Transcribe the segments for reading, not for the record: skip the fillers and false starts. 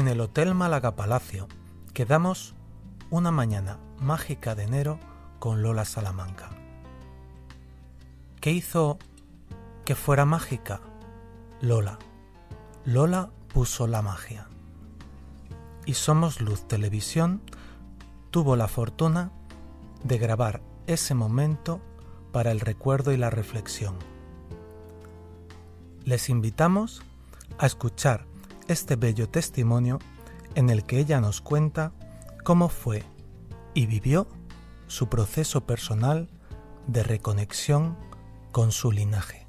en el Hotel Málaga Palacio quedamos una mañana mágica de enero con Lola Salamanca. ¿Qué hizo que fuera mágica? Lola. Lola puso la magia. Y Somos Luz Televisión tuvo la fortuna de grabar ese momento para el recuerdo y la reflexión. Les invitamos a escuchar este bello testimonio en el que ella nos cuenta cómo fue y vivió su proceso personal de reconexión con su linaje.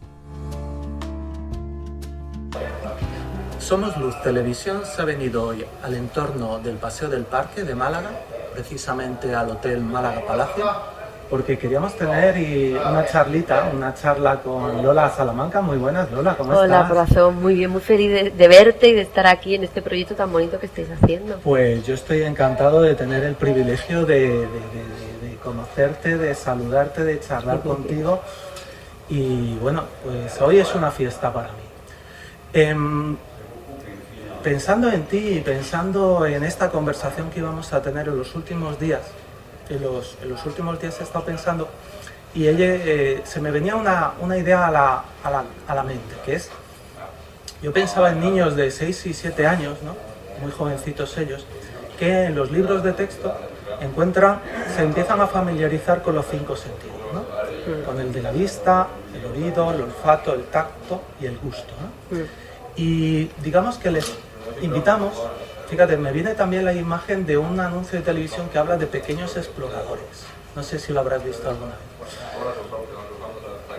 Somos Luz Televisión se ha venido hoy al entorno del Paseo del Parque de Málaga, precisamente al Hotel Málaga Palacio, porque queríamos tener una charla con Lola Salamanca. Muy buenas, Lola, ¿cómo estás? Hola, corazón, muy bien, muy feliz de verte y de estar aquí en este proyecto tan bonito que estáis haciendo. Pues yo estoy encantado de tener el privilegio de conocerte, de saludarte, de charlar contigo. Y bueno, pues hoy es una fiesta para mí. Pensando en ti y pensando en esta conversación que íbamos a tener en los últimos días, he estado pensando y se me venía una idea a la mente, que es, yo pensaba en niños de 6 y 7 años, ¿no? Muy jovencitos ellos, que en los libros de texto se empiezan a familiarizar con los 5 sentidos, ¿no? Con el de la vista, el oído, el olfato, el tacto y el gusto, ¿no? Y digamos que les invitamos, fíjate, me viene también la imagen de un anuncio de televisión que habla de pequeños exploradores. No sé si lo habrás visto alguna vez.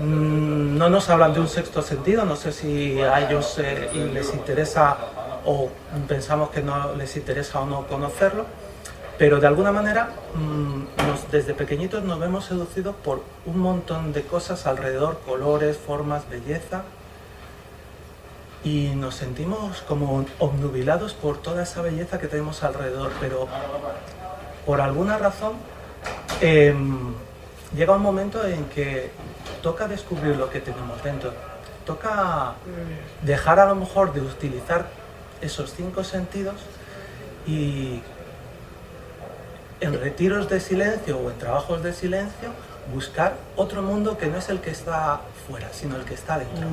No nos hablan de un sexto sentido, no sé si a ellos les interesa o pensamos que no les interesa o no conocerlo, pero de alguna manera desde pequeñitos nos vemos seducidos por un montón de cosas alrededor, colores, formas, belleza, y nos sentimos como obnubilados por toda esa belleza que tenemos alrededor, pero por alguna razón llega un momento en que toca descubrir lo que tenemos dentro, toca dejar a lo mejor de utilizar esos 5 sentidos y en retiros de silencio o en trabajos de silencio buscar otro mundo que no es el que está fuera, sino el que está dentro.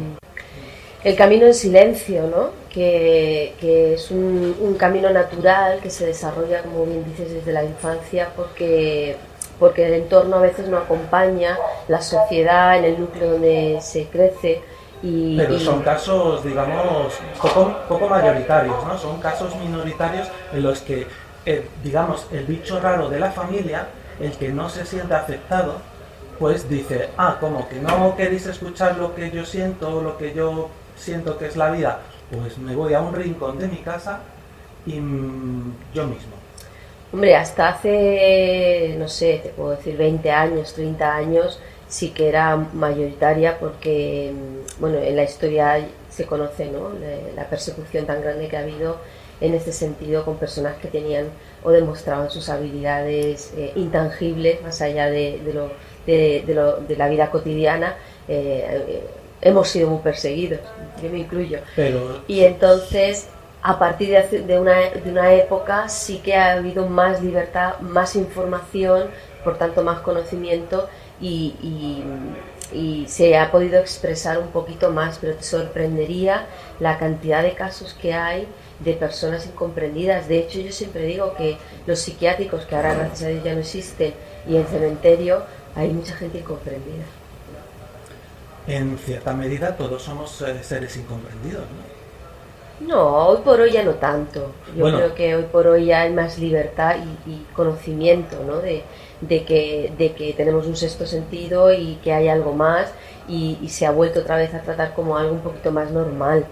El camino en silencio, ¿no? Que es un camino natural que se desarrolla, como bien dices, desde la infancia, porque el entorno a veces no acompaña, la sociedad, en el núcleo donde se crece. Pero son casos, digamos, poco mayoritarios, ¿no? Son casos minoritarios en los que, digamos, el bicho raro de la familia, el que no se siente aceptado, pues dice, como que no queréis escuchar lo que yo siento, lo que yo siento que es la vida, pues me voy a un rincón de mi casa y yo mismo. Hombre, hasta hace, no sé, te puedo decir 20 años, 30 años, sí que era mayoritaria porque, bueno, en la historia se conoce, ¿no?, la persecución tan grande que ha habido en este sentido con personas que tenían o demostraban sus habilidades intangibles, más allá de la vida cotidiana. Hemos sido muy perseguidos, yo me incluyo. Y entonces, a partir de una época, sí que ha habido más libertad, más información, por tanto más conocimiento y se ha podido expresar un poquito más, pero te sorprendería la cantidad de casos que hay de personas incomprendidas. De hecho, yo siempre digo que los psiquiátricos, que ahora gracias a Dios ya no existen, y en cementerio hay mucha gente incomprendida. En cierta medida todos somos seres incomprendidos, ¿no? No, hoy por hoy ya no tanto. Yo creo que hoy por hoy ya hay más libertad y conocimiento, ¿no?, de que tenemos un sexto sentido y que hay algo más y se ha vuelto otra vez a tratar como algo un poquito más normal.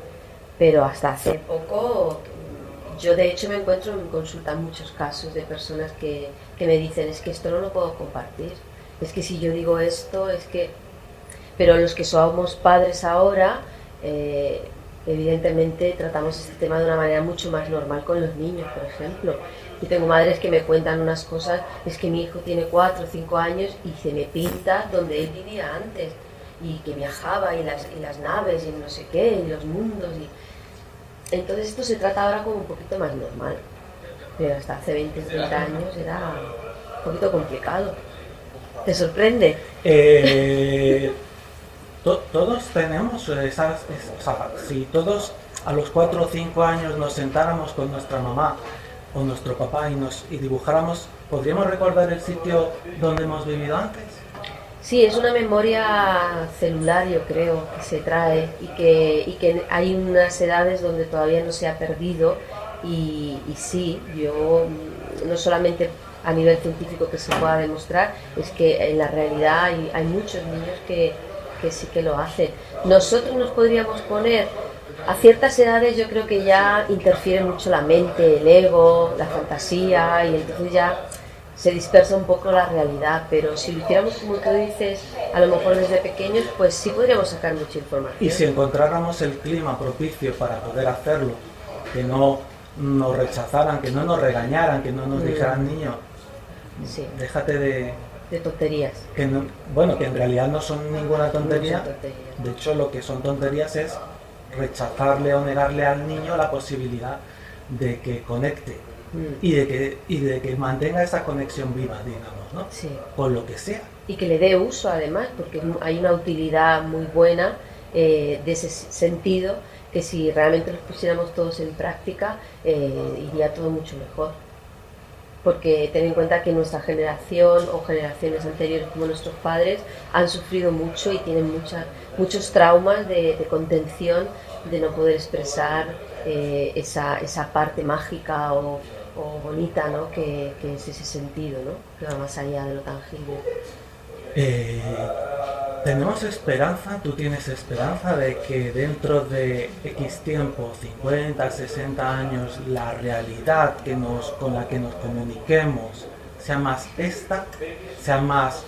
Pero hasta hace poco, yo de hecho me encuentro en consulta muchos casos de personas que me dicen, es que esto no lo puedo compartir, es que si yo digo esto, es que... Pero los que somos padres ahora, evidentemente tratamos este tema de una manera mucho más normal con los niños, por ejemplo. Y tengo madres que me cuentan unas cosas, es que mi hijo tiene 4 o 5 años y se me pinta donde él vivía antes, y que viajaba, y las naves, y no sé qué, y los mundos, Entonces esto se trata ahora como un poquito más normal, pero hasta hace 20 o 30 años era un poquito complicado. ¿Te sorprende? Todos tenemos o sea, si todos a los 4 o 5 años nos sentáramos con nuestra mamá o nuestro papá y dibujáramos, ¿podríamos recordar el sitio donde hemos vivido antes? Sí, es una memoria celular, yo creo, que se trae y que hay unas edades donde todavía no se ha perdido y sí, yo no solamente a nivel científico que se pueda demostrar, es que en la realidad hay muchos niños que sí que lo hacen. Nosotros nos podríamos poner, a ciertas edades yo creo que ya interfiere mucho la mente, el ego, la fantasía y entonces ya se dispersa un poco la realidad, pero si lo hiciéramos como tú dices, a lo mejor desde pequeños, pues sí podríamos sacar mucha información. Y si encontráramos el clima propicio para poder hacerlo, que no nos rechazaran, que no nos regañaran, que no nos dijeran, niño, sí, déjate de tonterías. Que no, bueno, que en realidad no son ninguna tontería. No son tonterías. De hecho, lo que son tonterías es rechazarle o negarle al niño la posibilidad de que conecte y de que mantenga esa conexión viva, digamos, ¿no? Sí. Con lo que sea. Y que le dé uso además, porque hay una utilidad muy buena de ese sentido, que si realmente los pusiéramos todos en práctica, iría todo mucho mejor. Porque ten en cuenta que nuestra generación o generaciones anteriores como nuestros padres han sufrido mucho y tienen muchos traumas de contención, de no poder expresar esa parte mágica o bonita, ¿no? que es ese sentido, ¿no? Que va más allá de lo tangible. Tenemos esperanza, tú tienes esperanza de que dentro de X tiempo, 50, 60 años, la realidad con la que nos comuniquemos sea más sea más,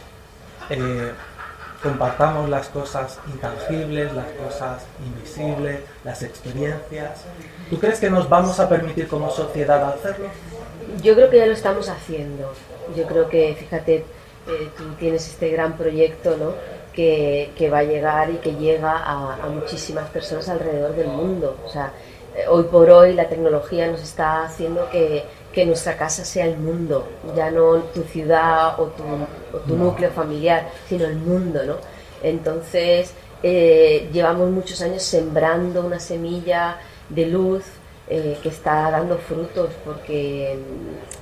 compartamos las cosas intangibles, las cosas invisibles, las experiencias. ¿Tú crees que nos vamos a permitir como sociedad hacerlo? Yo creo que ya lo estamos haciendo. Yo creo que, fíjate, tú tienes este gran proyecto, ¿no? que va a llegar y que llega a muchísimas personas alrededor del mundo. O sea, hoy por hoy la tecnología nos está haciendo que nuestra casa sea el mundo, ya no tu ciudad o tu núcleo familiar, sino el mundo, ¿no? Entonces, llevamos muchos años sembrando una semilla de luz que está dando frutos, porque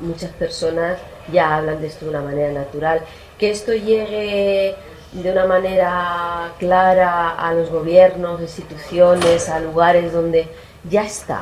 muchas personas ya hablan de esto de una manera natural. Que esto llegue de una manera clara a los gobiernos, instituciones, a lugares donde ya está.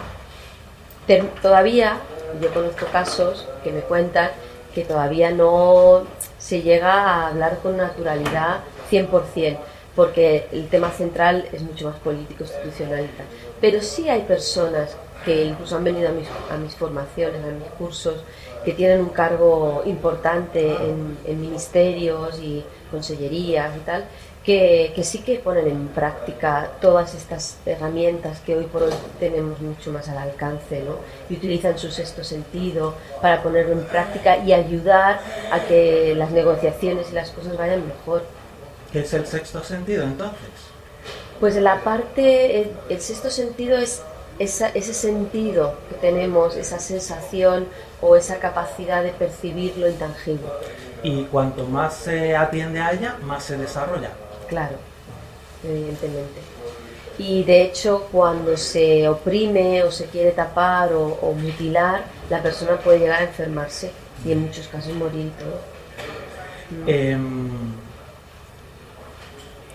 Todavía, yo conozco casos que me cuentan que todavía no se llega a hablar con naturalidad 100%, porque el tema central es mucho más político, institucional y tal. Pero sí hay personas que incluso han venido a mis formaciones, a mis cursos, que tienen un cargo importante en ministerios y consellerías y tal, que sí que ponen en práctica todas estas herramientas que hoy por hoy tenemos mucho más al alcance, ¿no? Y utilizan su sexto sentido para ponerlo en práctica y ayudar a que las negociaciones y las cosas vayan mejor. ¿Qué es el sexto sentido entonces? Pues la parte, el sexto sentido es ese sentido que tenemos, esa sensación o esa capacidad de percibir lo intangible. Y cuanto más se atiende a ella, más se desarrolla. Claro, evidentemente. Y de hecho, cuando se oprime o se quiere tapar o mutilar, la persona puede llegar a enfermarse y en muchos casos morir y todo.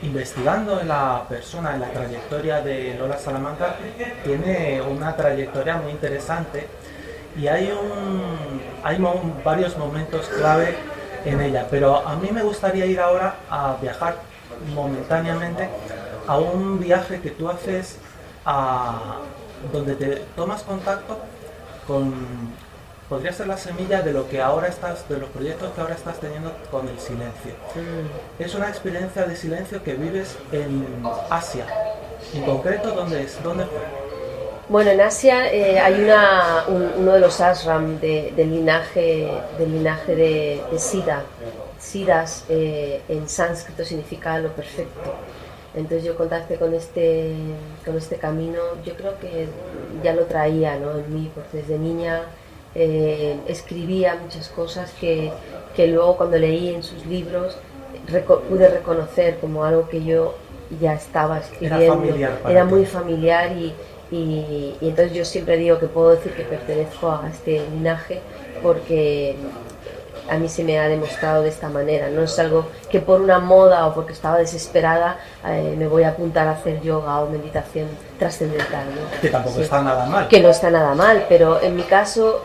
Investigando en la persona, en la trayectoria de Lola Salamanca, tiene una trayectoria muy interesante y hay varios momentos clave en ella, pero a mí me gustaría ir ahora a viajar momentáneamente a un viaje que tú haces donde te tomas contacto con, podría ser la semilla de lo que ahora de los proyectos que ahora estás teniendo con el silencio. Es una experiencia de silencio que vives en Asia. En concreto, ¿dónde fue? Bueno, en Asia hay uno de los ashram del linaje de Siddha. Siddhas en sánscrito significa lo perfecto. Entonces yo contacté con este camino, yo creo que ya lo traía, ¿no?, en mí, porque desde niña escribía muchas cosas que luego cuando leí en sus libros pude reconocer como algo que yo ya estaba escribiendo. Era muy familiar y entonces yo siempre digo que puedo decir que pertenezco a este linaje porque a mí se me ha demostrado de esta manera. No es algo que por una moda o porque estaba desesperada me voy a apuntar a hacer yoga o meditación trascendental, ¿no? Que tampoco está nada mal. Que no está nada mal, pero en mi caso,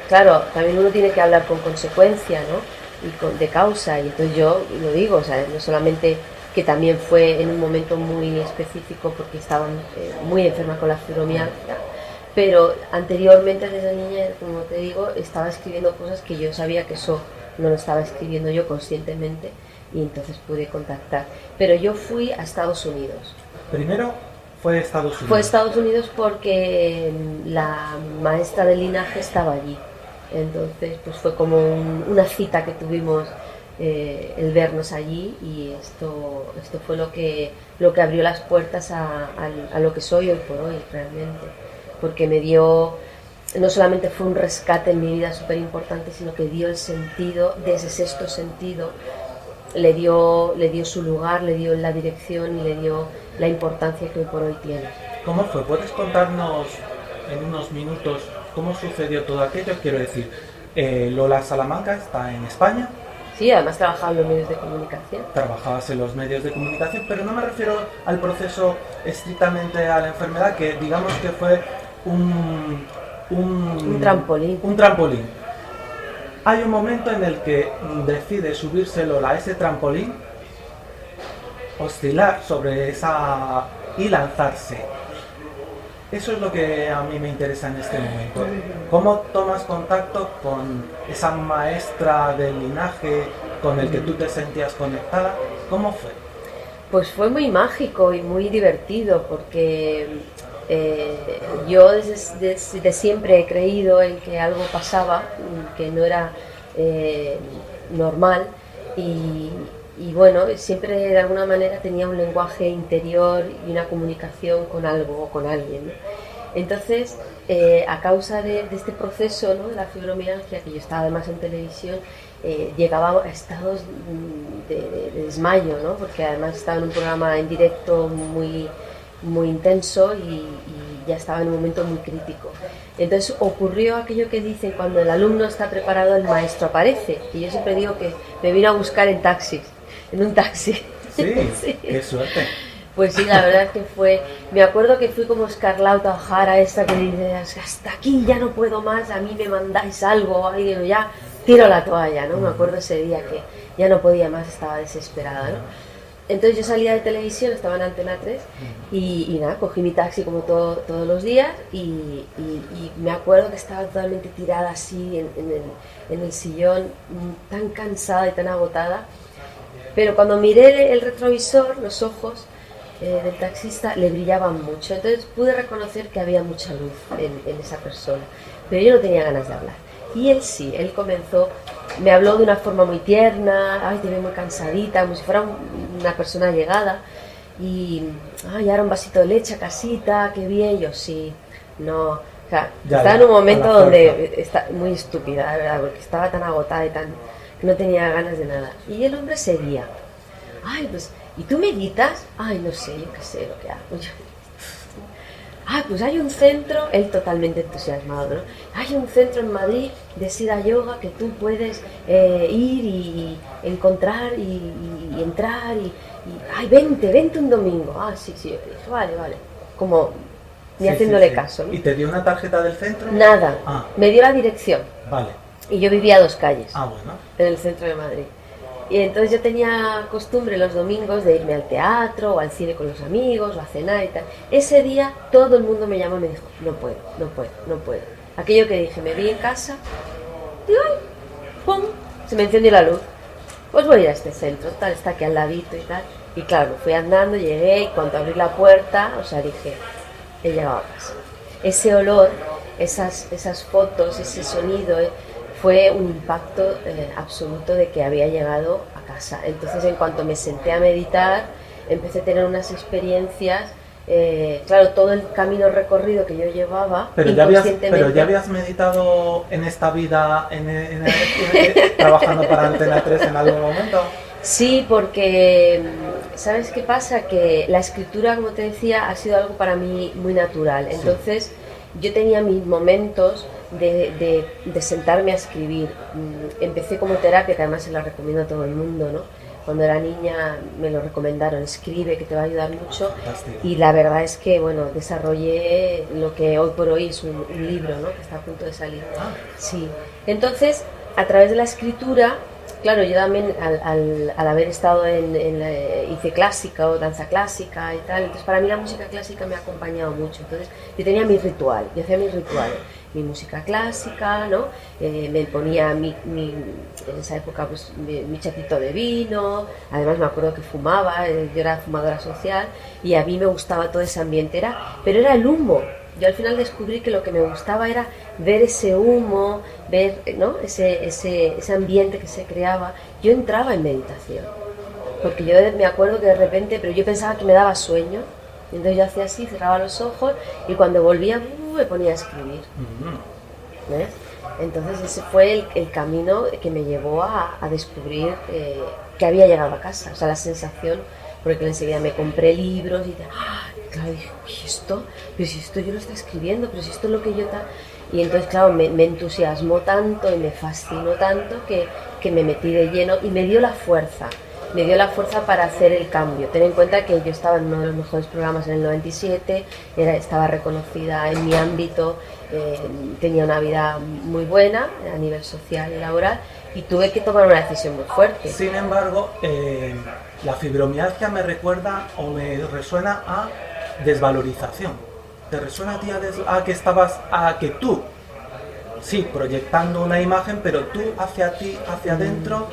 claro, también uno tiene que hablar con consecuencia, ¿no?, y de causa, y entonces yo lo digo, o sea, no solamente que también fue en un momento muy específico porque estaba muy enferma con la fibromialgia, pero anteriormente, desde niña, como te digo, estaba escribiendo cosas que yo sabía que eso no lo estaba escribiendo yo conscientemente, y entonces pude contactar. Pero yo fui a Estados Unidos. Primero fue Estados Unidos. Fue Estados Unidos porque la maestra del linaje estaba allí. Entonces, pues fue como una cita que tuvimos, el vernos allí, y esto fue lo que abrió las puertas a lo que soy hoy por hoy, realmente. Porque me dio, no solamente fue un rescate en mi vida súper importante, sino que dio el sentido, de ese sexto sentido, le dio su lugar, le dio la dirección y le dio la importancia que hoy por hoy tiene. ¿Cómo fue? ¿Puedes contarnos en unos minutos cómo sucedió todo aquello? Quiero decir, Lola Salamanca está en España. Sí, además trabajaba en los medios de comunicación. Trabajabas en los medios de comunicación, pero no me refiero al proceso estrictamente a la enfermedad, que digamos que fue un trampolín. Un trampolín. Hay un momento en el que decide subirse Lola a ese trampolín, oscilar sobre esa y lanzarse. Eso es lo que a mí me interesa en este momento. ¿Cómo tomas contacto con esa maestra del linaje con el que tú te sentías conectada? ¿Cómo fue? Pues fue muy mágico y muy divertido porque yo desde siempre he creído en que algo pasaba, que no era normal, y bueno, siempre de alguna manera tenía un lenguaje interior y una comunicación con algo o con alguien, ¿no? Entonces, a causa de este proceso, ¿no?, de la fibromialgia, que yo estaba además en televisión, llegaba a estados de desmayo, ¿no?, porque además estaba en un programa en directo muy, muy intenso y ya estaba en un momento muy crítico. Entonces ocurrió aquello que dicen: cuando el alumno está preparado, el maestro aparece. Y yo siempre digo que me vino a buscar en un taxi. Sí, sí. Qué suerte. Pues sí, la verdad es que fue... Me acuerdo que fui como Scarlett O'Hara, esta que dice: hasta aquí ya no puedo más, a mí me mandáis algo, y digo, ya tiro la toalla, ¿no? Me acuerdo ese día que ya no podía más, estaba desesperada, ¿no? Entonces yo salía de televisión, estaba en Antena 3, y nada, cogí mi taxi como todos los días, y me acuerdo que estaba totalmente tirada así en el sillón, tan cansada y tan agotada. Pero cuando miré el retrovisor, los ojos del taxista le brillaban mucho, entonces pude reconocer que había mucha luz en esa persona, pero yo no tenía ganas de hablar. Y él sí, él comenzó, me habló de una forma muy tierna: ay, te veo muy cansadita, como si fuera una persona llegada, y ay, ahora un vasito de leche a casita, qué bien. Yo sí, no, o sea, estaba en un momento donde está muy estúpida, la verdad, porque estaba tan agotada y que no tenía ganas de nada. Y el hombre seguía: ay, pues, ¿y tú meditas? Ay, no sé, yo qué sé lo que hago. Ah, pues hay un centro, él totalmente entusiasmado, ¿no? Hay un centro en Madrid de Siddha Yoga que tú puedes ir y encontrar y entrar y ay, vente un domingo. Ah, sí, yo dije, vale, como ni haciéndole caso, ¿no? ¿Y te dio una tarjeta del centro? Nada, me dio la dirección. Vale. Y yo vivía a 2 calles, bueno, en el centro de Madrid. Y entonces yo tenía costumbre los domingos de irme al teatro o al cine con los amigos o a cenar y tal. Ese día todo el mundo me llamó y me dijo: no puedo. Aquello que dije, me vi en casa, digo, ay, ¡pum!, se me encendió la luz. Pues voy a ir a este centro, tal, está aquí al ladito y tal. Y claro, me fui andando, llegué, y cuando abrí la puerta, o sea, dije, he llegado a casa. Ese olor, esas fotos, ese sonido, fue un impacto absoluto de que había llegado a casa. Entonces, en cuanto me senté a meditar, empecé a tener unas experiencias, claro, todo el camino recorrido que yo llevaba, pero ya habías meditado en esta vida, trabajando para Antena 3 en algún momento. Sí, porque ¿sabes qué pasa? Que la escritura, como te decía, ha sido algo para mí muy natural. Entonces, yo tenía mis momentos de sentarme a escribir. Empecé como terapia, que además se la recomiendo a todo el mundo, ¿no? Cuando era niña me lo recomendaron, escribe, que te va a ayudar mucho. Fantástico. Y la verdad es que, bueno, desarrollé lo que hoy por hoy es un libro, ¿no? Que está a punto de salir. Sí. Entonces, a través de la escritura, claro, yo también al haber estado hice clásica o danza clásica y tal, entonces para mí la música clásica me ha acompañado mucho. Entonces yo tenía mi ritual, yo hacía mi ritual, mi música clásica, ¿no? Me ponía en esa época pues mi chatito de vino, además me acuerdo que fumaba, yo era fumadora social y a mí me gustaba todo ese ambiente, pero era el humo. Yo al final descubrí que lo que me gustaba era ver ese humo, ver, ¿no? ese ambiente que se creaba. Yo entraba en meditación, porque yo me acuerdo que de repente, pero yo pensaba que me daba sueño, entonces yo hacía así, cerraba los ojos y cuando volvía me ponía a escribir. ¿Ves? Entonces ese fue el camino que me llevó a descubrir que había llegado a casa, o sea, la sensación, porque enseguida me compré libros y claro, dije, uy, pero si esto yo lo estoy escribiendo, pero si esto es lo que yo tal. Y entonces, claro, me entusiasmó tanto y me fascinó tanto que me metí de lleno y me dio la fuerza para hacer el cambio. Ten en cuenta que yo estaba en uno de los mejores programas en el 97, estaba reconocida en mi ámbito, tenía una vida muy buena a nivel social y laboral y tuve que tomar una decisión muy fuerte. Sin embargo, la fibromialgia me recuerda o me resuena a desvalorización. ¿Te resuena a ti a que tú, sí, proyectando una imagen, pero tú hacia adentro,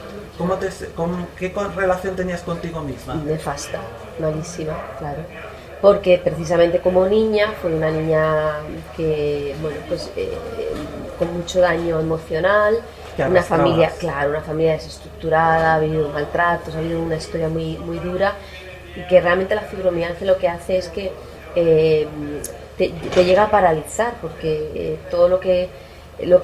¿qué relación tenías contigo misma? Nefasta, malísima, claro. Porque precisamente como niña, fui una niña que, bueno, pues con mucho daño emocional, una familia desestructurada, ha habido maltratos, ha habido una historia muy, muy dura, y que realmente la fibromialgia lo que hace es que te llega a paralizar, porque todo lo que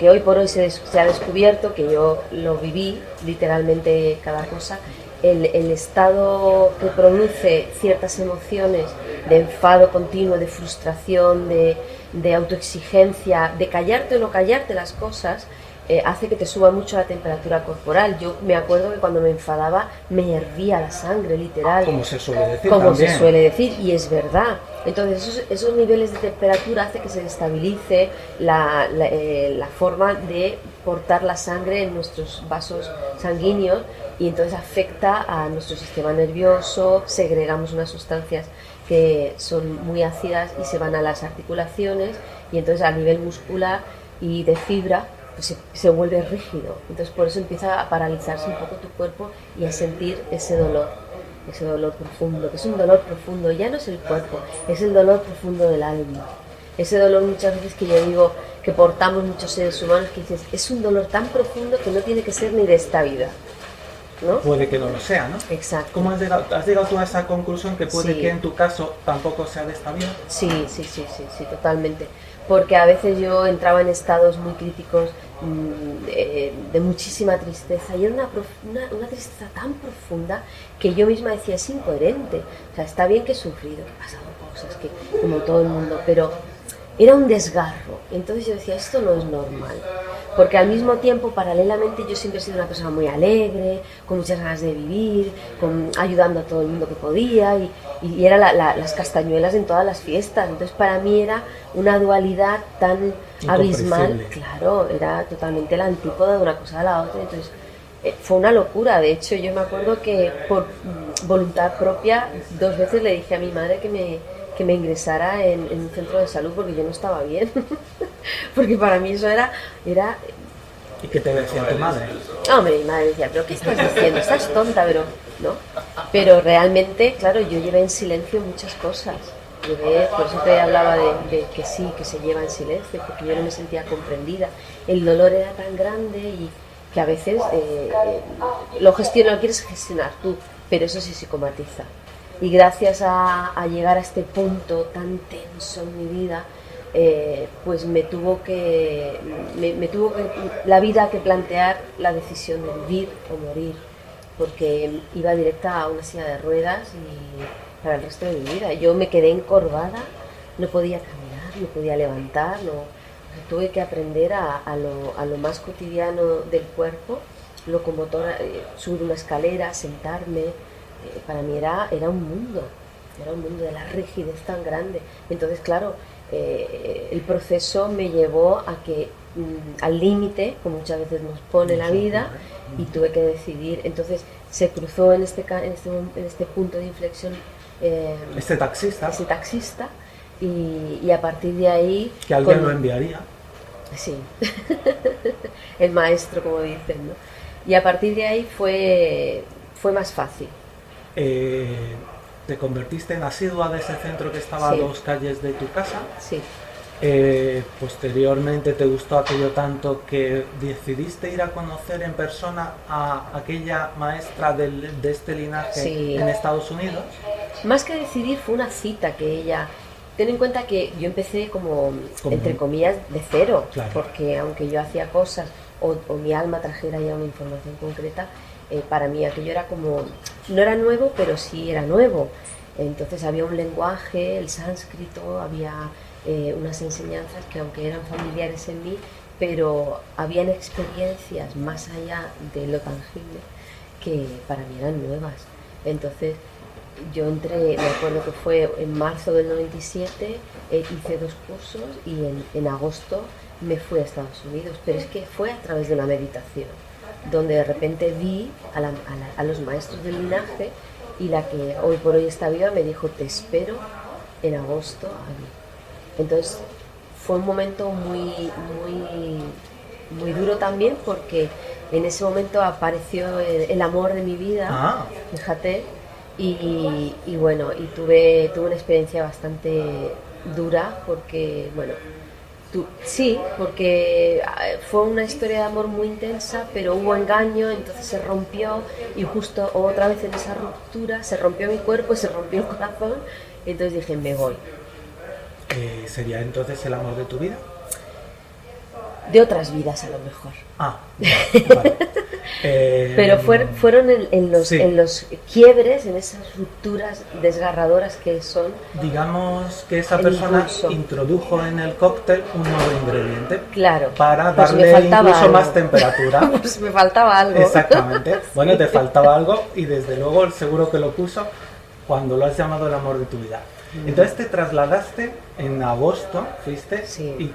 hoy por hoy se ha descubierto, que yo lo viví literalmente cada cosa, el estado que produce ciertas emociones de enfado continuo, de frustración, de autoexigencia, de callarte o no callarte las cosas, hace que te suba mucho la temperatura corporal. Yo me acuerdo que cuando me enfadaba me hervía la sangre, literal. Como se suele decir Como también. se suele decir, y es verdad. Entonces esos niveles de temperatura hace que se destabilice la forma de portar la sangre en nuestros vasos sanguíneos y entonces afecta a nuestro sistema nervioso, segregamos unas sustancias que son muy ácidas y se van a las articulaciones y entonces a nivel muscular y de fibra pues se vuelve rígido. Entonces por eso empieza a paralizarse un poco tu cuerpo y a sentir ese dolor profundo, que es un dolor profundo, ya no es el cuerpo, es el dolor profundo del alma. Ese dolor muchas veces que yo digo que portamos muchos seres humanos, que dices, es un dolor tan profundo que no tiene que ser ni de esta vida, ¿no? Puede que no lo sea, ¿no? Exacto. ¿Cómo has llegado tú a esa conclusión que puede Sí. que en tu caso tampoco sea de esta vida? Sí, totalmente. Porque a veces yo entraba en estados muy críticos de muchísima tristeza y era una tristeza tan profunda que yo misma decía, es incoherente. O sea, está bien que he sufrido, que he pasado cosas, que como todo el mundo, pero era un desgarro. Entonces yo decía, esto no es normal. Porque al mismo tiempo, paralelamente, yo siempre he sido una persona muy alegre, con muchas ganas de vivir, ayudando a todo el mundo que podía y era las castañuelas en todas las fiestas. Entonces para mí era una dualidad tan abismal, claro, era totalmente la antípoda de una cosa a la otra. Entonces fue una locura. De hecho, yo me acuerdo que por voluntad propia 2 veces le dije a mi madre que me ingresara en un centro de salud porque yo no estaba bien. Porque para mí eso era... ¿Y qué te decía tu madre? Hombre, mi madre decía, ¿pero qué estás diciendo? Estás tonta, pero... ¿no? Pero realmente, claro, yo llevé en silencio muchas cosas. Por eso te hablaba de que sí, que se lleva en silencio, porque yo no me sentía comprendida. El dolor era tan grande y que a veces lo quieres gestionar tú, pero eso se psicomatiza. Y gracias a llegar a este punto tan tenso en mi vida, pues la vida que plantear la decisión de vivir o morir, porque iba directa a una silla de ruedas y para el resto de mi vida. Yo me quedé encorvada, no podía caminar, no podía levantar, no, tuve que aprender a lo más cotidiano del cuerpo, locomotora, subir una escalera, sentarme. Para mí era un mundo de la rigidez tan grande. Entonces, claro, el proceso me llevó a que al límite, como muchas veces nos pone la vida, y tuve que decidir. Entonces se cruzó en este punto de inflexión este taxista y a partir de ahí... Que alguien lo enviaría. Sí, el maestro, como dicen, ¿no? Y a partir de ahí fue más fácil. ¿Te convertiste en asidua de ese centro que estaba a 2 calles de tu casa? Sí. Posteriormente te gustó aquello tanto que decidiste ir a conocer en persona a aquella maestra de este linaje en Estados Unidos. Más que decidir, fue una cita que ella... Ten en cuenta que yo empecé como entre comillas, de cero, claro. Porque aunque yo hacía cosas o mi alma trajera ya una información concreta, para mí aquello era como... No era nuevo, pero sí era nuevo. Entonces había un lenguaje, el sánscrito, había unas enseñanzas que aunque eran familiares en mí, pero habían experiencias más allá de lo tangible que para mí eran nuevas. Entonces yo entré, me acuerdo que fue en marzo del 97, hice 2 cursos y en agosto me fui a Estados Unidos, pero es que fue a través de una meditación, donde de repente vi a los maestros del linaje y la que hoy por hoy está viva me dijo: te espero en agosto aquí. Entonces fue un momento muy duro también, porque en ese momento apareció el amor de mi vida, fíjate, y bueno, y tuve una experiencia bastante dura, porque bueno, porque fue una historia de amor muy intensa, pero hubo engaño, entonces se rompió, y justo otra vez en esa ruptura se rompió mi cuerpo, se rompió el corazón, entonces dije: me voy. ¿Sería entonces el amor de tu vida? De otras vidas, a lo mejor. Vale. Pero fueron en los quiebres, en esas rupturas desgarradoras que son. Digamos que esa persona introdujo en el cóctel un nuevo ingrediente. Claro. Para darle incluso más temperatura. Pues me faltaba algo. Exactamente. Bueno, te faltaba algo, y desde luego seguro que lo puso cuando lo has llamado el amor de tu vida. Entonces te trasladaste en agosto, fuiste, y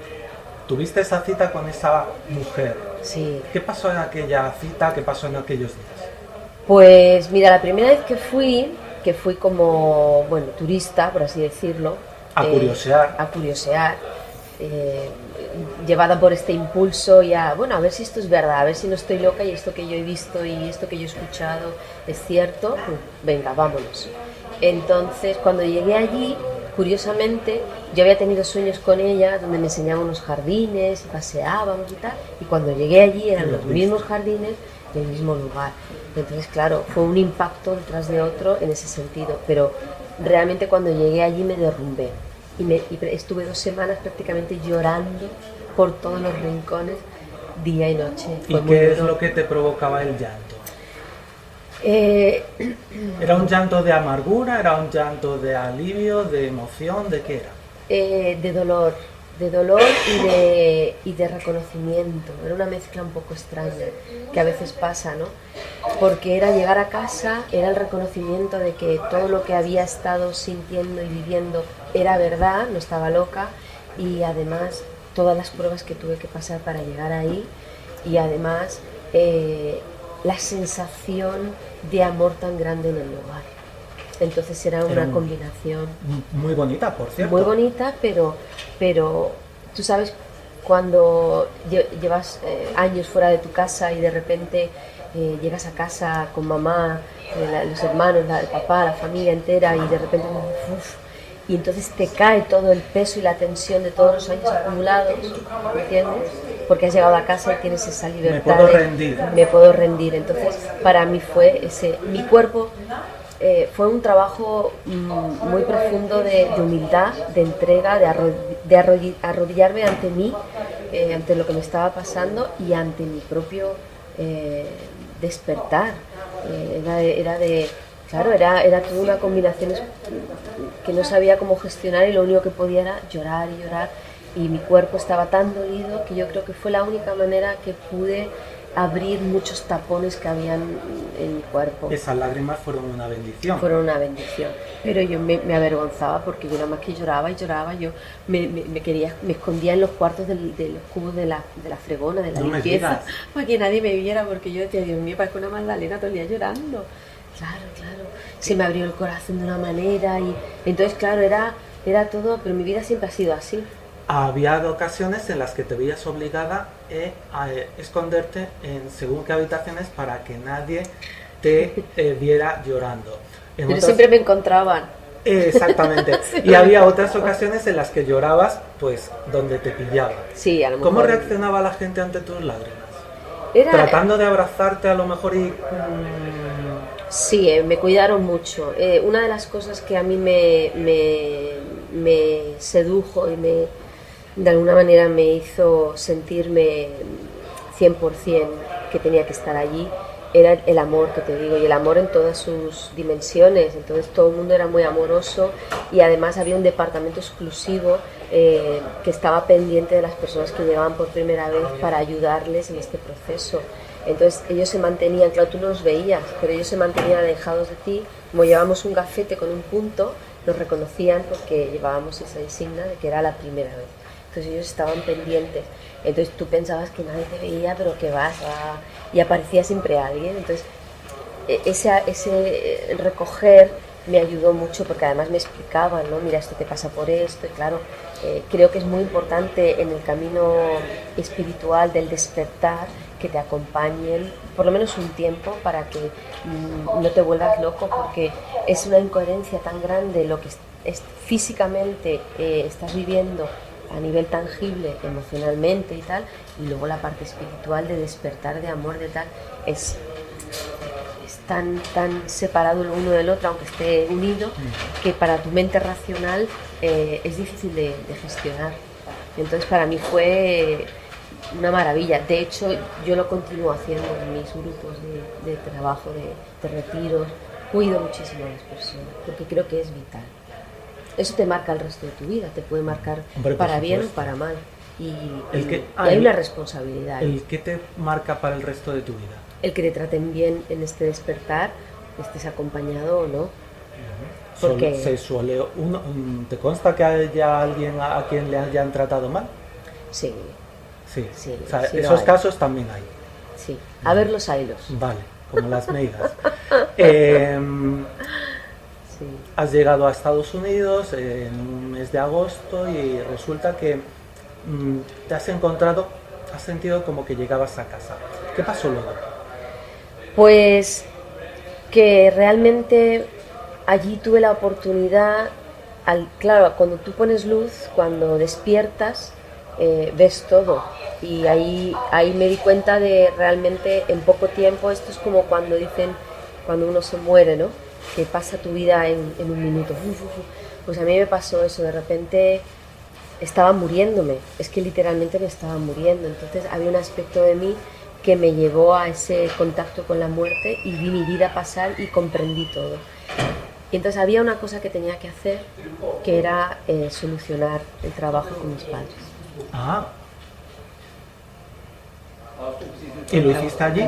tuviste esa cita con esa mujer. Sí. ¿Qué pasó en aquella cita? ¿Qué pasó en aquellos días? Pues mira, la primera vez que fui como, bueno, turista, por así decirlo. A curiosear. Llevada por este impulso a ver si esto es verdad, a ver si no estoy loca y esto que yo he visto y esto que yo he escuchado es cierto, pues venga, vámonos. Entonces, cuando llegué allí, curiosamente, yo había tenido sueños con ella donde me enseñaba unos jardines, paseábamos y tal, y cuando llegué allí eran los mismos jardines y el mismo lugar. Entonces, claro, fue un impacto detrás de otro en ese sentido, pero realmente cuando llegué allí me derrumbé y estuve 2 semanas prácticamente llorando por todos los rincones, día y noche. ¿Y qué es lo que te provocaba el llanto? ¿Era un llanto de amargura? ¿Era un llanto de alivio, de emoción? ¿De qué era? De dolor y de reconocimiento. Era una mezcla un poco extraña que a veces pasa, ¿no? Porque era llegar a casa, era el reconocimiento de que todo lo que había estado sintiendo y viviendo era verdad, no estaba loca, y además todas las pruebas que tuve que pasar para llegar ahí, y además la sensación de amor tan grande en el lugar. Entonces era una combinación muy bonita, por cierto. Muy bonita, pero tú sabes, cuando llevas años fuera de tu casa y de repente llegas a casa con mamá, los hermanos, el papá, la familia entera, y de repente y entonces te cae todo el peso y la tensión de todos los años acumulados, ¿me entiendes? Porque has llegado a casa y tienes esa libertad. Me puedo rendir. Me puedo rendir. Entonces, para mí fue mi cuerpo fue un trabajo muy profundo de humildad, de entrega, de arrodillarme ante mí, ante lo que me estaba pasando y ante mi propio despertar. Claro, era toda una combinación que no sabía cómo gestionar y lo único que podía era llorar y llorar. Y mi cuerpo estaba tan dolido que yo creo que fue la única manera que pude abrir muchos tapones que habían en mi cuerpo. Esas lágrimas fueron una bendición. Fueron una bendición. Pero yo me avergonzaba porque yo nada más que lloraba y lloraba. Yo me escondía en los cuartos de los cubos de la fregona, de la limpieza, para que nadie me viera, porque yo decía, Dios mío, parezco una Magdalena todo el día llorando. Claro. Se me abrió el corazón de una manera y entonces, claro, era todo, pero mi vida siempre ha sido así. Había ocasiones en las que te veías obligada a esconderte en según qué habitaciones para que nadie te viera llorando. Pero siempre me encontraban. Exactamente. Y había otras ocasiones en las que llorabas, pues, donde te pillaban. Sí, a lo mejor. ¿Cómo reaccionaba la gente ante tus lágrimas? Tratando de abrazarte a lo mejor y... Sí, me cuidaron mucho. Una de las cosas que a mí me sedujo y de alguna manera me hizo sentirme 100% que tenía que estar allí era el amor, que te digo, y el amor en todas sus dimensiones. Entonces todo el mundo era muy amoroso y además había un departamento exclusivo que estaba pendiente de las personas que llegaban por primera vez para ayudarles en este proceso. Entonces ellos se mantenían, claro, tú no los veías, pero ellos se mantenían alejados de ti. Como llevábamos un gafete con un punto, nos reconocían porque llevábamos esa insignia de que era la primera vez. Entonces ellos estaban pendientes. Entonces tú pensabas que nadie te veía, pero que vas, y aparecía siempre alguien. Entonces ese recoger me ayudó mucho porque además me explicaban, ¿no? Mira, esto te pasa por esto. Y claro, creo que es muy importante en el camino espiritual del despertar que te acompañen por lo menos un tiempo para que no te vuelvas loco, porque es una incoherencia tan grande lo que físicamente estás viviendo a nivel tangible, emocionalmente y tal, y luego la parte espiritual de despertar, de amor, de tal, es tan separado lo uno del otro, aunque esté unido, que para tu mente racional es difícil de gestionar. Entonces para mí fue una maravilla. De hecho, yo lo continúo haciendo en mis grupos de trabajo, de retiros. Cuido muchísimo a las personas porque creo que es vital. Eso te marca el resto de tu vida, te puede marcar para bien o para mal. Y hay una responsabilidad. ¿El qué te marca para el resto de tu vida? El que te traten bien en este despertar, que estés acompañado o no. Porque ¿te consta que haya alguien a quien le hayan tratado mal? Sí. O sea, sí, esos casos también hay. Sí, a ver los hilos. Vale, como las meigas. Sí. Has llegado a Estados Unidos en un mes de agosto y resulta que te has sentido como que llegabas a casa. ¿Qué pasó luego? Pues que realmente allí tuve la oportunidad, claro, cuando tú pones luz, cuando despiertas, ves todo. Y ahí me di cuenta de realmente en poco tiempo, esto es como cuando dicen, cuando uno se muere, ¿no? Que pasa tu vida en un minuto. Pues a mí me pasó eso, de repente estaba muriéndome, es que literalmente me estaba muriendo. Entonces había un aspecto de mí que me llevó a ese contacto con la muerte y vi mi vida pasar y comprendí todo. Y entonces había una cosa que tenía que hacer, que era solucionar el trabajo con mis padres. Ah. ¿Y lo hiciste allí?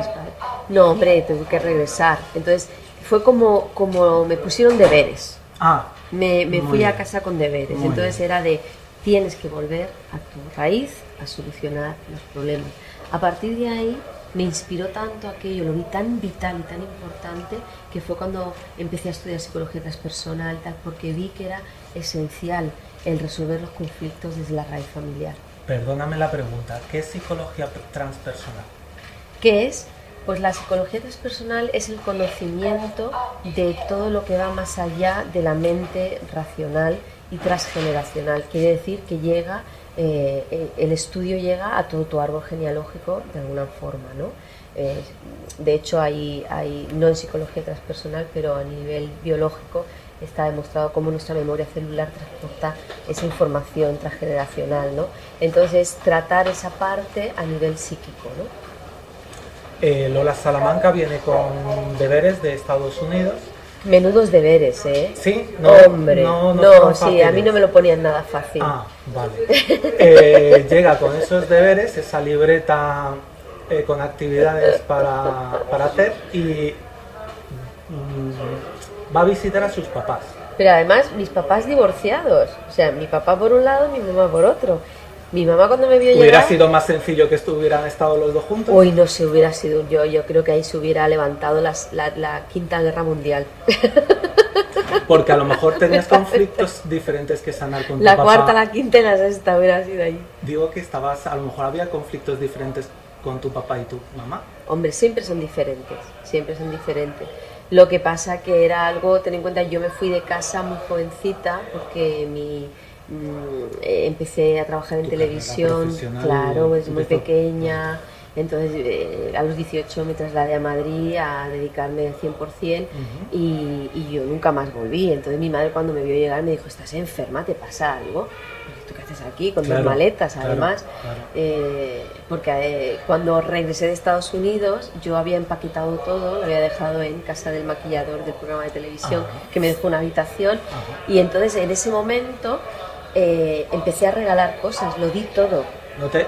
No, hombre, tuve que regresar. Entonces fue como me pusieron deberes. Ah. Me fui bien. A casa con deberes. Muy entonces bien. Era de, tienes que volver a tu raíz a solucionar los problemas. A partir de ahí me inspiró tanto aquello, lo vi tan vital y tan importante, que fue cuando empecé a estudiar psicología transpersonal, tal, porque vi que era esencial el resolver los conflictos desde la raíz familiar. Perdóname la pregunta, ¿qué es psicología transpersonal? ¿Qué es? Pues la psicología transpersonal es el conocimiento de todo lo que va más allá de la mente racional y transgeneracional. Quiere decir que el estudio llega a todo tu árbol genealógico de alguna forma, ¿no? De hecho, no en psicología transpersonal, pero a nivel biológico está demostrado cómo nuestra memoria celular transporta esa información transgeneracional, ¿no? Entonces, tratar esa parte a nivel psíquico, ¿no? Lola Salamanca viene con deberes de Estados Unidos. Menudos deberes, ¿eh? Sí, Hombre, no, sí, a mí no me lo ponían nada fácil. Vale. Llega con esos deberes, esa libreta con actividades para hacer y va a visitar a sus papás. Pero además, mis papás divorciados, o sea, mi papá por un lado, mi mamá por otro. Mi mamá cuando me vio llegar... ¿Hubiera sido más sencillo que hubieran estado los dos juntos? Hoy no se hubiera sido yo creo que ahí se hubiera levantado la Quinta Guerra Mundial. Porque a lo mejor tenías conflictos diferentes que sanar con tu papá. La cuarta, la quinta y la sexta hubiera sido ahí. Digo que a lo mejor había conflictos diferentes con tu papá y tu mamá. Hombre, siempre son diferentes, siempre son diferentes. Lo que pasa que era algo, ten en cuenta, yo me fui de casa muy jovencita porque empecé a trabajar en televisión, claro, desde muy pequeña. Entonces a los 18 me trasladé a Madrid a dedicarme al 100% y yo nunca más volví. Entonces mi madre cuando me vio llegar me dijo, ¿estás enferma? ¿Te pasa algo? ¿Tú qué haces aquí? Con dos maletas además. Porque cuando regresé de Estados Unidos yo había empaquetado todo, lo había dejado en casa del maquillador del programa de televisión que me dejó una habitación y entonces en ese momento empecé a regalar cosas, lo di todo.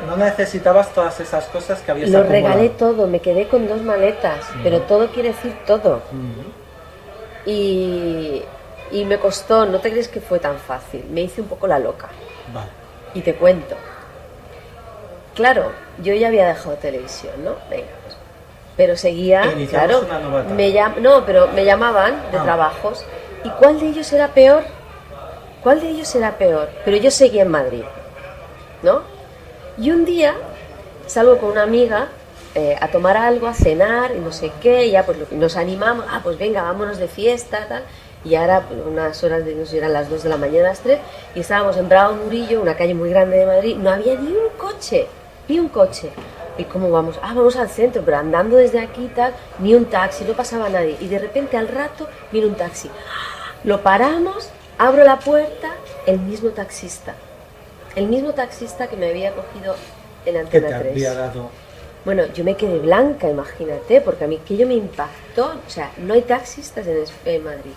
No necesitabas todas esas cosas que habías acumulado. Lo regalé todo, me quedé con 2 maletas, pero todo quiere decir todo. Y me costó, no te crees que fue tan fácil, me hice un poco la loca. Vale. Y te cuento. Claro, yo ya había dejado televisión, ¿no? Venga, pues, pero seguía, claro, pero me llamaban de trabajos. ¿Y cuál de ellos era peor? ¿Cuál de ellos era peor? Pero yo seguía en Madrid, ¿no? Y un día salgo con una amiga a tomar algo, a cenar y no sé qué, y ya pues nos animamos, pues venga, vámonos de fiesta, tal. Y ahora pues, unas horas no sé, eran las 2 de la mañana, las 3, y estábamos en Bravo Murillo, una calle muy grande de Madrid, no había ni un coche. ¿Y cómo vamos? Vamos al centro, pero andando desde aquí y tal, ni un taxi, no pasaba nadie. Y de repente al rato viene un taxi. Lo paramos, abro la puerta, el mismo taxista que me había cogido en Antena 3. Que te había dado... Bueno, yo me quedé blanca, imagínate, porque a mí aquello me impactó. O sea, no hay taxistas en Madrid.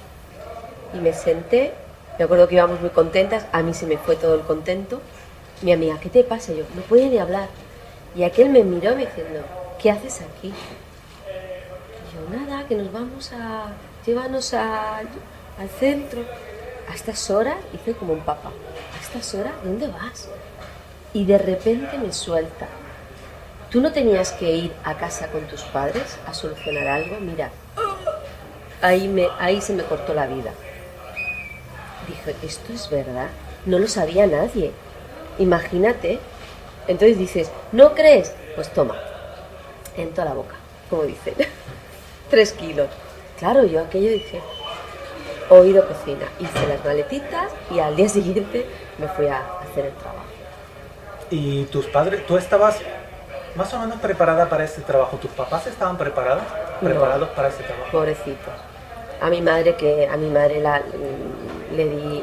Y me senté, me acuerdo que íbamos muy contentas, a mí se me fue todo el contento. Mi amiga, ¿qué te pasa? Yo no podía ni hablar. Y aquel me miró me diciendo, ¿qué haces aquí? Y yo, nada, que nos vamos llévanos al centro. A estas horas, hice como un papa. ¿A estas horas? ¿Dónde vas? Y de repente me suelta. ¿Tú no tenías que ir a casa con tus padres a solucionar algo? Mira, ahí se me cortó la vida. Dije, ¿esto es verdad? No lo sabía nadie. Imagínate. Entonces dices, ¿no crees? Pues toma, en toda la boca, como dicen. 3 kilos. Claro, yo aquello dije, oído cocina. Hice las maletitas y al día siguiente me fui a hacer el trabajo. ¿Y tus padres, tú estabas más o menos preparada para ese trabajo? ¿Tus papás estaban preparados para ese trabajo? Pobrecitos. A mi madre le di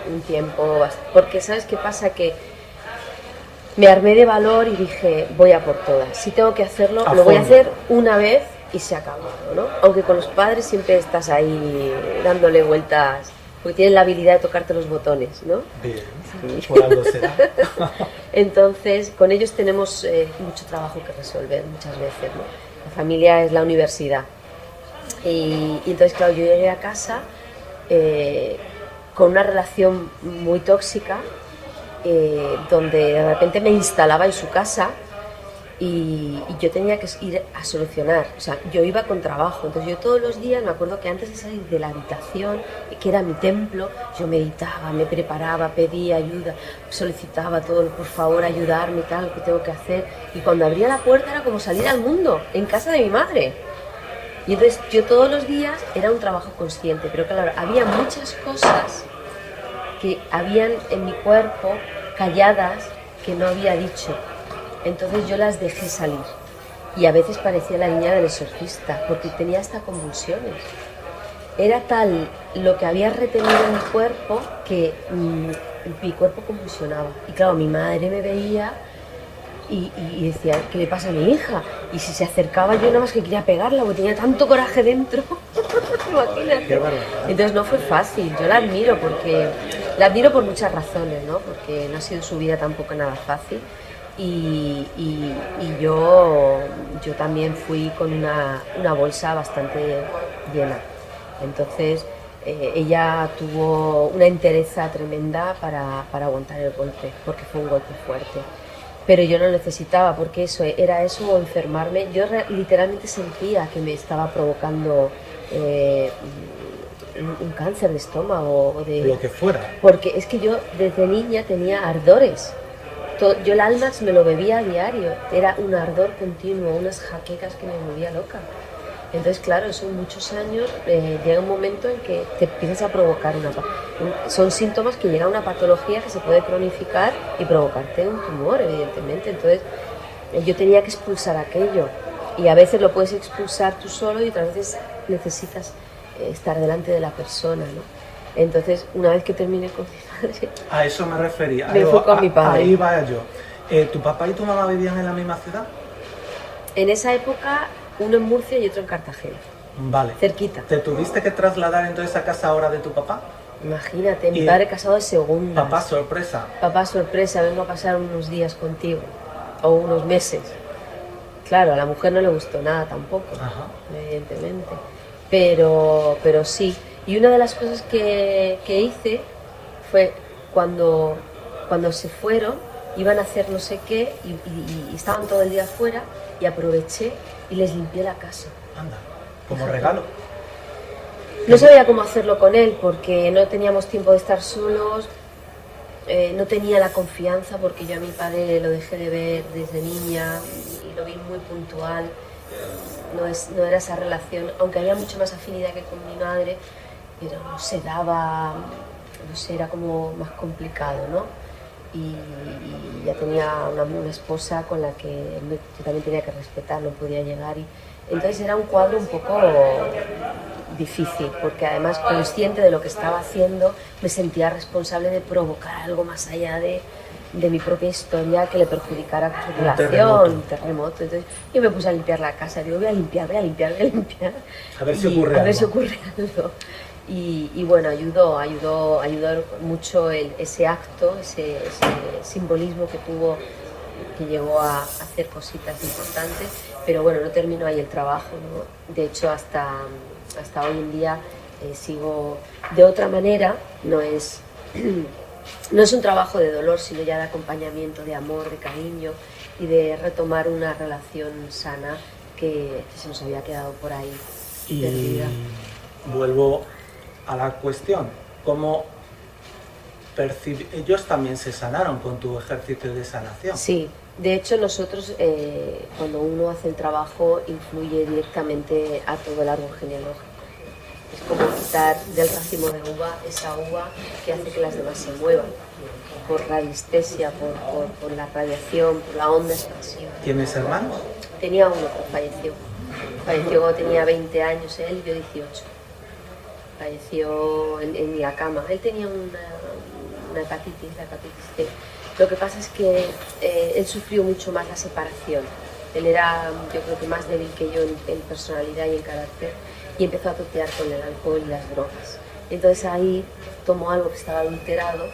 un tiempo, porque ¿sabes qué pasa? Que me armé de valor y dije, voy a por todas. Si tengo que hacerlo, lo voy a hacer una vez y se acabó, ¿no? Aunque con los padres siempre estás ahí dándole vueltas, porque tienen la habilidad de tocarte los botones, ¿no? Bien, sí. Por algo será. Entonces, con ellos tenemos mucho trabajo que resolver muchas veces, ¿no? La familia es la universidad. Y entonces, claro, yo llegué a casa con una relación muy tóxica, donde de repente me instalaba en su casa y yo tenía que ir a solucionar. O sea, yo iba con trabajo, entonces yo todos los días, me acuerdo que antes de salir de la habitación, que era mi templo, yo meditaba, me preparaba, pedía ayuda, solicitaba todo, por favor ayudarme, tal, lo que tengo que hacer. Y cuando abría la puerta era como salir al mundo, en casa de mi madre. Y entonces yo todos los días era un trabajo consciente, pero claro, había muchas cosas que habían en mi cuerpo calladas que no había dicho. Entonces yo las dejé salir. y a veces parecía la niña del exorcista, porque tenía hasta convulsiones. Era tal lo que había retenido en mi cuerpo que mi cuerpo convulsionaba. Y claro, mi madre me veía y decía, ¿qué le pasa a mi hija? Y si se acercaba yo nada más que quería pegarla, porque tenía tanto coraje dentro. Imagínate. Entonces no fue fácil, yo la admiro por muchas razones, ¿no? Porque no ha sido su vida tampoco nada fácil. Y yo también fui con una bolsa bastante llena. Entonces ella tuvo una entereza tremenda para aguantar el golpe, porque fue un golpe fuerte. Pero yo no lo necesitaba, porque era eso o enfermarme. Yo literalmente sentía que me estaba provocando un cáncer de estómago o de lo que fuera. Porque es que yo desde niña tenía ardores. Yo el Almax me lo bebía a diario, era un ardor continuo, unas jaquecas que me volvía loca. Entonces, claro, son muchos años, llega un momento en que te empiezas a provocar son síntomas que llega a una patología que se puede cronificar y provocarte un tumor, evidentemente. Entonces, yo tenía que expulsar aquello, y a veces lo puedes expulsar tú solo y otras veces necesitas estar delante de la persona, ¿no? Entonces, una vez que terminé con mi madre... A eso me refería. Me fui con mi padre. Ahí va yo. ¿Tu papá y tu mamá vivían en la misma ciudad? En esa época, uno en Murcia y otro en Cartagena. Vale. Cerquita. ¿Te tuviste que trasladar entonces a casa ahora de tu papá? Imagínate, mi padre casado de segunda. Papá sorpresa. Papá sorpresa, vengo a pasar unos días contigo. O unos meses. Claro, a la mujer no le gustó nada tampoco, Ajá. evidentemente. Pero sí. Y una de las cosas que hice fue cuando se fueron, iban a hacer no sé qué y estaban todo el día afuera, y aproveché y les limpié la casa. Anda, como regalo. No sabía cómo hacerlo con él porque no teníamos tiempo de estar solos, no tenía la confianza porque yo a mi padre lo dejé de ver desde niña y lo vi muy puntual. No era esa relación, aunque había mucho más afinidad que con mi madre, pero no se daba, no sé, era como más complicado, ¿no? Y ya tenía una esposa con la que yo también tenía que respetar, no podía llegar, y entonces era un cuadro un poco difícil, porque además, consciente de lo que estaba haciendo, me sentía responsable de provocar algo más allá de mi propia historia que le perjudicara su relación, un terremoto. Entonces yo me puse a limpiar la casa, digo, voy a limpiar. A ver si ocurre algo. Y bueno, ayudó mucho ese acto, ese simbolismo que tuvo, que llegó a hacer cositas importantes, pero bueno, no terminó ahí el trabajo, ¿no? De hecho, hasta hoy en día sigo de otra manera, no es un trabajo de dolor, sino ya de acompañamiento, de amor, de cariño y de retomar una relación sana que se nos había quedado por ahí perdida. Vuelvo a la cuestión, ¿cómo ellos también se sanaron con tu ejercicio de sanación? Sí, de hecho nosotros cuando uno hace el trabajo influye directamente a todo el árbol genealógico. Es como quitar del racimo de uva esa uva que hace que las demás se muevan, por radiestesia, por la radiación, por la onda expansiva. ¿Tienes hermanos? Tenía uno que falleció. Falleció cuando tenía 20 años él y yo 18. Falleció en la cama. Él tenía una hepatitis, la hepatitis C. Lo que pasa es que él sufrió mucho más la separación. Él era, yo creo que más débil que yo en personalidad y en carácter, y empezó a totear con el alcohol y las drogas. Entonces ahí tomó algo que estaba adulterado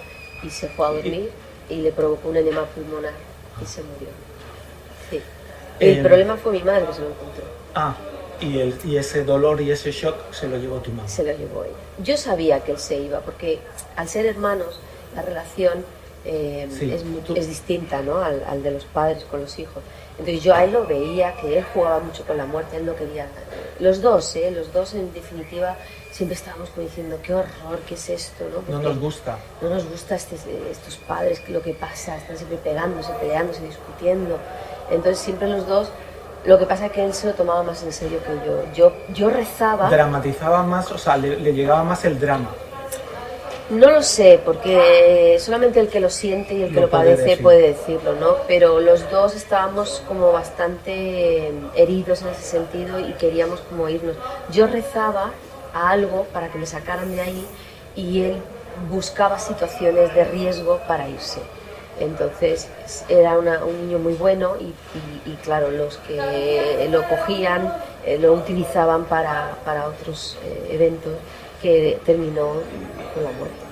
y se fue a dormir y le provocó un enema pulmonar y se murió. Sí. El problema fue mi madre que se lo encontró. Y ese dolor y ese shock se lo llevó tu mamá. Se lo llevó ella. Yo sabía que él se iba porque al ser hermanos la relación es distinta, ¿no? al de los padres con los hijos. Entonces yo a él lo veía, que él jugaba mucho con la muerte, él no quería... Los dos en definitiva siempre estábamos como diciendo, qué horror, qué es esto, ¿no? Porque no nos gusta. No nos gusta estos padres, lo que pasa, están siempre pegándose, peleándose, discutiendo. Entonces siempre los dos, lo que pasa es que él se lo tomaba más en serio que yo. Yo rezaba... Dramatizaba más, o sea, le llegaba más el drama. No lo sé, porque solamente el que lo siente y el que lo padece puede decirlo, ¿no? Pero los dos estábamos como bastante heridos en ese sentido y queríamos como irnos. Yo rezaba a algo para que me sacaran de ahí y él buscaba situaciones de riesgo para irse. Entonces era un niño muy bueno y claro, los que lo cogían lo utilizaban para otros eventos que terminó con la muerte.